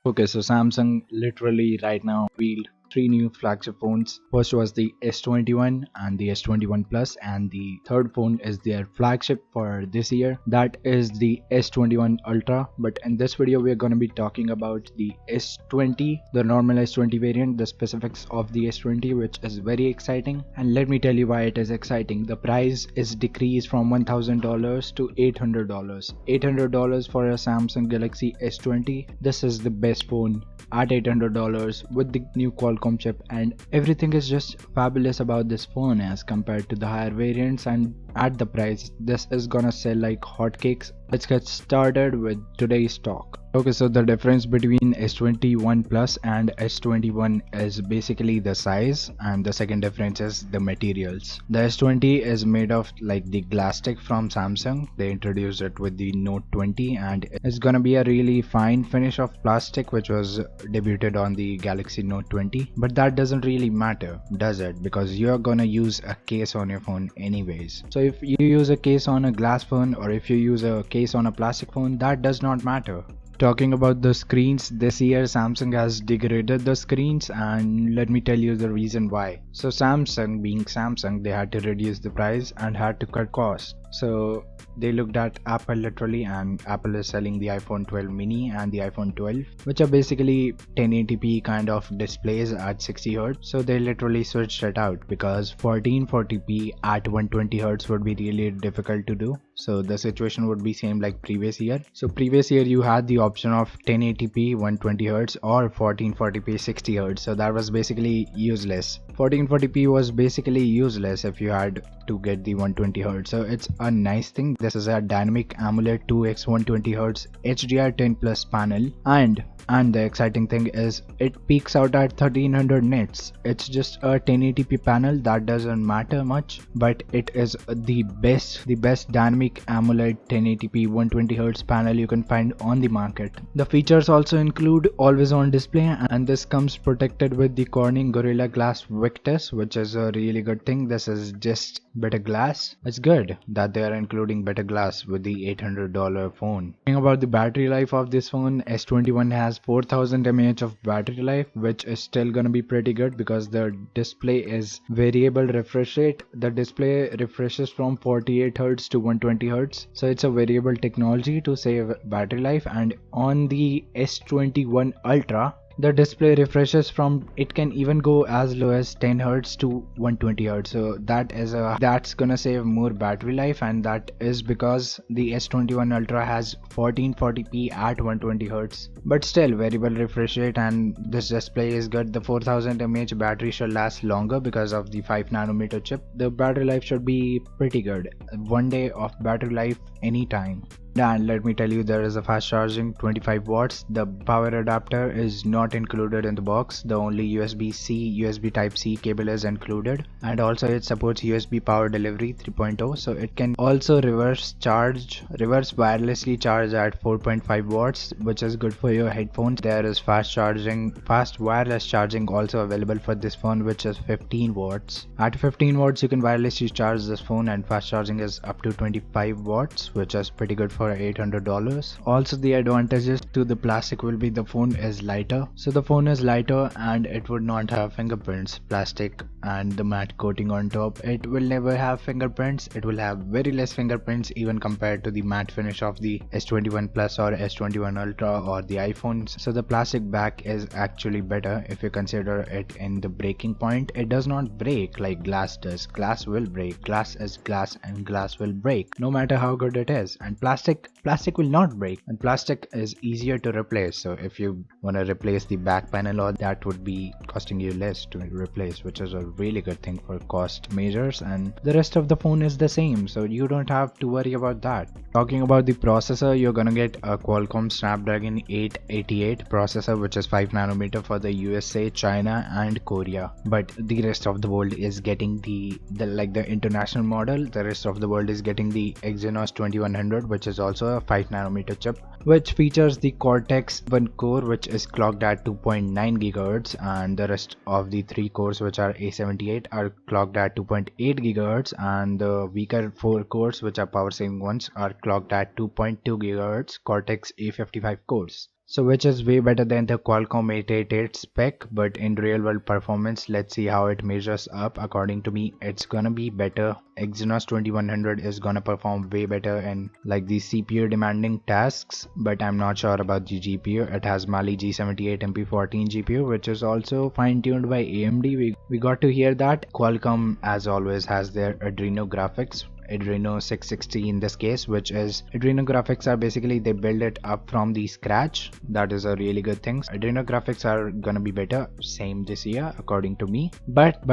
Okay, so Samsung literally right now revealed three new flagship phones. First was the S21 and the S21 Plus, and the third phone is their flagship for this year. That is the S21 Ultra. But in this video, we're going to be talking about the S20, the normal S20 variant, the specifics of the S20, which is very exciting. And let me tell you why it is exciting. The price is decreased from $1,000 to $800. $800 for a Samsung Galaxy S20. This is the best phone at $800 with the new Qualcomm chip, and everything is just fabulous about this phone as compared to the higher variants, and at the price this is gonna sell like hotcakes. Let's get started with today's talk. Okay, so the difference between S21 Plus and S21 is basically the size, and the second difference is the materials. The S20 is made of like the glass stick from Samsung. They introduced it with the Note 20, and it's gonna be a really fine finish of plastic which was debuted on the Galaxy Note 20. But that doesn't really matter, does it? Because you're gonna use a case on your phone anyways. So if you use a case on a glass phone or if you use a case on a plastic phone, that does not matter. Talking about the screens, this year Samsung has degraded the screens, and let me tell you the reason why. So Samsung, being Samsung, they had to reduce the price and had to cut cost. So they looked at Apple literally, and Apple is selling the iPhone 12 mini and the iPhone 12, which are basically 1080p kind of displays at 60Hz. So they literally switched it out because 1440p at 120Hz would be really difficult to do. So the situation would be same like previous year. So previous year you had the option of 1080p 120Hz or 1440p 60Hz. So that was basically useless. 1440p was basically useless if you had to get the 120Hz. So it's a nice thing. This is a dynamic AMOLED 2x 120Hz HDR10 Plus panel, and the exciting thing is it peaks out at 1300 nits. It's just a 1080p panel, that doesn't matter much, but it is the best dynamic AMOLED 1080p 120Hz panel you can find on the market. The features also include always on display, and this comes protected with the Corning Gorilla Glass Victus, which is a really good thing. This is just better glass. It's good that they are including better glass with the $800 phone. Talking about the battery life of this phone, S21 has 4000 mAh of battery life, which is still gonna be pretty good because the display is variable refresh rate. The display refreshes from 48Hz to 120Hz, so it's a variable technology to save battery life. And on the S21 Ultra, the display refreshes from, it can even go as low as 10Hz to 120Hz. So that's gonna save more battery life, and that is because the S21 Ultra has 1440p at 120Hz. But still variable refresh rate, and this display is good. The 4000 mAh battery should last longer because of the 5nm chip. The battery life should be pretty good. 1 day of battery life anytime. And let me tell you, there is a fast charging 25 watts. The power adapter is not included in the box. The only USB-C, USB Type-C cable is included, and also it supports USB power delivery 3.0, so it can also reverse wirelessly charge at 4.5 watts, which is good for your headphones. There is fast wireless charging also available for this phone, which is 15 watts. At 15 watts you can wirelessly charge this phone, and fast charging is up to 25 watts, which is pretty good for $800. Also, the advantages to the plastic will be the phone is lighter. So the phone is lighter and it would not have fingerprints. Plastic and the matte coating on top, it will never have fingerprints. It will have very less fingerprints even compared to the matte finish of the S21 Plus or S21 Ultra or the iPhones. So the plastic back is actually better if you consider it in the breaking point. It does not break like glass does. Glass will break. Glass is glass, and glass will break no matter how good it is. And plastic will not break, and plastic is easier to replace. So if you want to replace the back panel, or that would be costing you less to replace, which is a really good thing for cost measures. And the rest of the phone is the same, so you don't have to worry about that. Talking about the processor, you're gonna get a Qualcomm Snapdragon 888 processor, which is 5nm for the USA, China and Korea. But the rest of the world is getting the international model. The rest of the world is getting the Exynos 2100, which is also a 5nm chip, which features the Cortex-1 core, which is clocked at 2.9 GHz, and the rest of the 3 cores, which are A78, are clocked at 2.8 GHz, and the weaker 4 cores, which are power saving ones, are clocked at 2.2 GHz Cortex A55 cores. So which is way better than the Qualcomm 888 spec, but in real world performance, let's see how it measures up. According to me, it's gonna be better. Exynos 2100 is gonna perform way better in like the CPU demanding tasks, but I'm not sure about the GPU. It has Mali G78 MP14 GPU, which is also fine-tuned by AMD. We got to hear that. Qualcomm, as always, has their Adreno graphics. Adreno 660 in this case, which is Adreno graphics are basically they build it up from the scratch. That is a really good thing. Adreno graphics are gonna be better, same this year according to me. But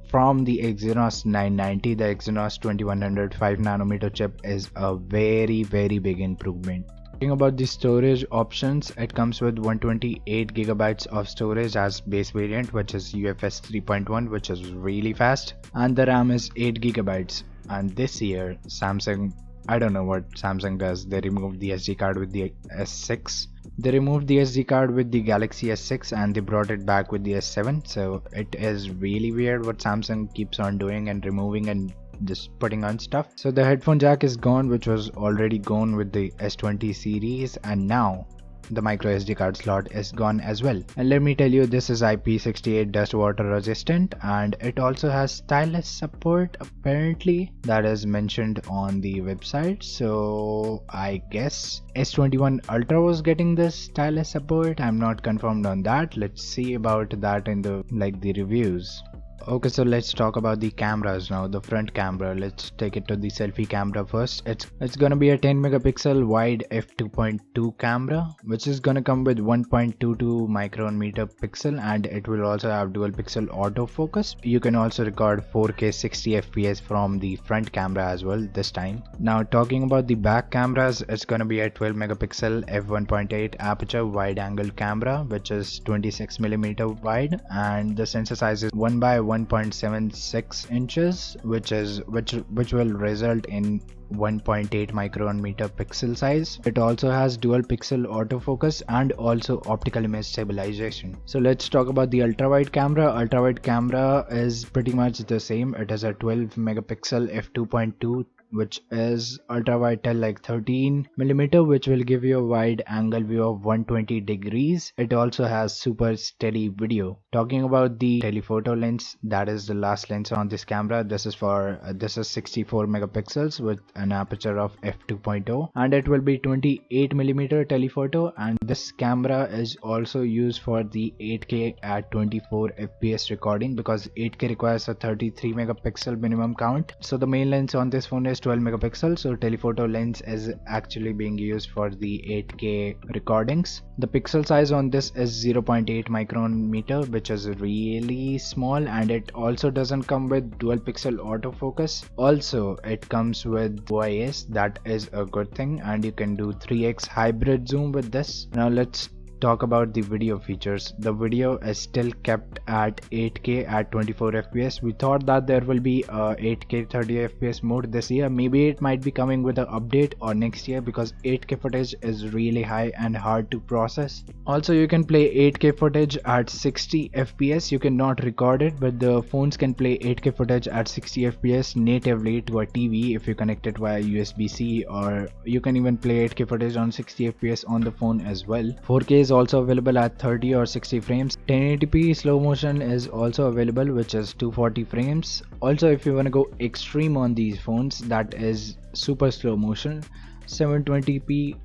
from the Exynos 990, the Exynos 2100 5nm chip is a very big improvement. Talking about the storage options, it comes with 128GB of storage as base variant, which is UFS 3.1, which is really fast, and the RAM is 8GB. And this year Samsung, I don't know what Samsung does, they removed the SD card with the S6. They removed the SD card with the Galaxy S6 and they brought it back with the S7. So it is really weird what Samsung keeps on doing and removing and just putting on stuff. So the headphone jack is gone, which was already gone with the S20 series, and now the micro SD card slot is gone as well. And let me tell you, this is IP68 dust water resistant, and it also has stylus support apparently, that is mentioned on the website. So I guess S21 Ultra was getting this stylus support. I'm not confirmed on that. Let's see about that in the reviews. Okay, so let's talk about the cameras now. The front camera, let's take it to the selfie camera first. It's gonna be a 10 megapixel wide f2.2 camera, which is gonna come with 1.22 micron meter pixel, and it will also have dual pixel autofocus. You can also record 4K 60 fps from the front camera as well this time. Now talking about the back cameras, it's gonna be a 12 megapixel f1.8 aperture wide angle camera, which is 26mm wide, and the sensor size is 1 by 1.76 inches, which will result in 1.8 micron meter pixel size. It also has dual pixel autofocus and also optical image stabilization. So let's talk about the ultrawide camera. Ultrawide camera is pretty much the same. It has a 12 megapixel f2.2, which is ultra wide till 13mm, which will give you a wide angle view of 120 degrees. It also has super steady video. Talking about the telephoto lens, that is the last lens on this camera. This is 64 megapixels with an aperture of f2.0, and it will be 28mm telephoto, and this camera is also used for the 8K at 24 fps recording, because 8K requires a 33 megapixel minimum count. So the main lens on this phone is 12 megapixels, so telephoto lens is actually being used for the 8K recordings. The pixel size on this is 0.8 micron meter, which is really small, and it also doesn't come with dual pixel autofocus. Also it comes with OIS, that is a good thing, and you can do 3x hybrid zoom with this. Now let's talk about the video features. The video is still kept at 8K at 24 fps. We thought that there will be a 8K 30 fps mode this year. Maybe it might be coming with an update or next year, because 8K footage is really high and hard to process. Also you can play 8K footage at 60 fps. You cannot record it, but the phones can play 8K footage at 60 fps natively to a TV if you connect it via USB-C, or you can even play 8K footage on 60 fps on the phone as well. 4K is also available at 30 or 60 frames. 1080p slow motion is also available, which is 240 frames. Also if you want to go extreme on these phones, that is super slow motion, 720p,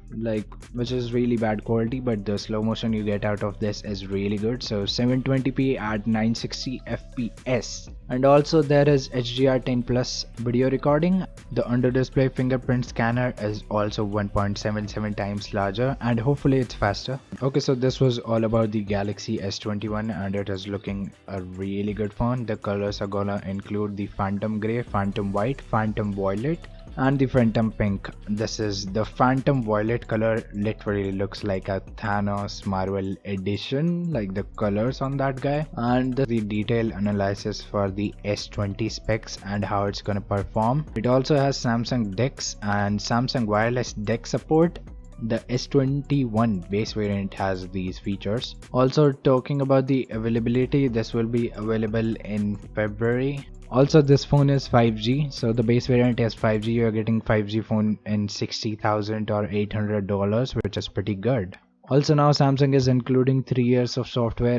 which is really bad quality, but the slow motion you get out of this is really good. So 720p at 960 fps. And also there is HDR10 plus video recording. The under display fingerprint scanner is also 1.77 times larger, and hopefully it's faster. Okay, so this was all about the Galaxy S21, and it is looking a really good phone. The colors are gonna include the Phantom Grey, Phantom White, Phantom Violet, and the Phantom Pink. This is the Phantom Violet color, literally looks like a Thanos Marvel edition, like the colors on that guy. And the detailed analysis for the S20 specs and how it's gonna perform. It also has Samsung DeX and Samsung wireless DeX support. The S21 base variant has these features. Also talking about the availability, this will be available in February. Also this phone is 5G, so the base variant is 5G. You are getting 5G phone in $60,000 or $800, which is pretty good. Also now Samsung is including 3 years of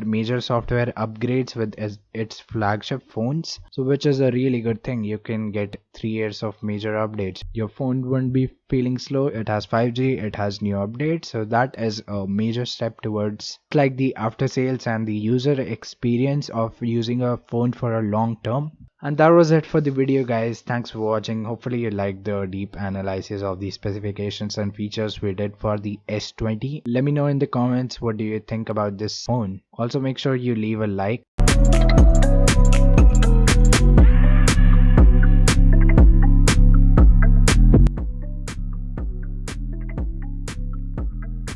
major software upgrades with its flagship phones. So which is a really good thing. You can get 3 years of major updates. Your phone won't be feeling slow. It has 5G, it has new updates. So that is a major step towards like the after sales and the user experience of using a phone for a long term. And that was it for the video, guys. Thanks for watching. Hopefully you liked the deep analysis of the specifications and features we did for the S20. Let me know in the comments what do you think about this phone. Also make sure you leave a like